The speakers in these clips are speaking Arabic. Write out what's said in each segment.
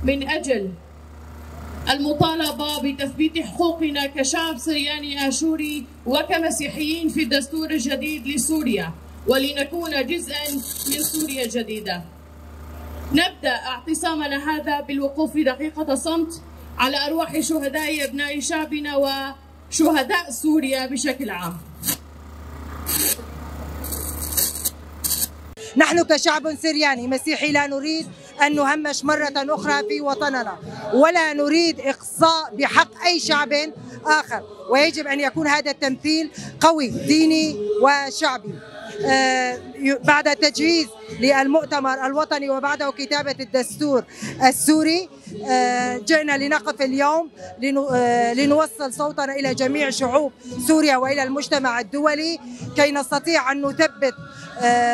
من أجل المطالبة بتثبيت حقوقنا كشعب سرياني آشوري وكمسيحيين في الدستور الجديد لسوريا، ولنكون جزءا من سوريا الجديدة. نبدأ اعتصامنا هذا بالوقوف دقيقة صمت على أرواح شهداء أبناء شعبنا وشهداء سوريا بشكل عام. نحن كشعب سرياني مسيحي لا نريد أن نهمش مرة أخرى في وطننا، ولا نريد إقصاء بحق أي شعب آخر، ويجب أن يكون هذا التمثيل قوي ديني وشعبي. بعد التجهيز للمؤتمر الوطني وبعده كتابة الدستور السوري، جئنا لنقف اليوم لنوصل صوتنا إلى جميع شعوب سوريا وإلى المجتمع الدولي كي نستطيع أن نثبت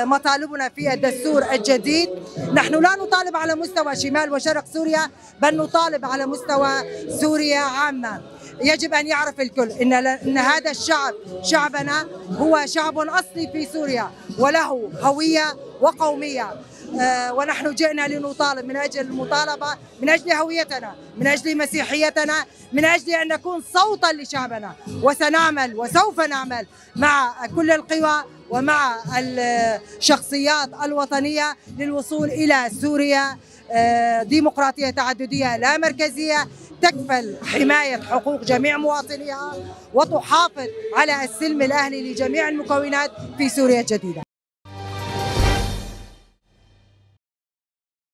مطالبنا في الدستور الجديد. نحن لا نطالب على مستوى شمال وشرق سوريا، بل نطالب على مستوى سوريا عامة. يجب أن يعرف الكل إن هذا الشعب شعبنا هو شعب أصلي في سوريا وله هوية وقومية، ونحن جئنا لنطالب من أجل المطالبة، من أجل هويتنا، من أجل مسيحيتنا، من أجل أن نكون صوتا لشعبنا. وسنعمل وسوف نعمل مع كل القوى ومع الشخصيات الوطنية للوصول إلى سوريا ديمقراطية تعددية لا مركزية، تكفل حماية حقوق جميع مواطنيها وتحافظ على السلم الأهلي لجميع المكونات في سوريا الجديدة.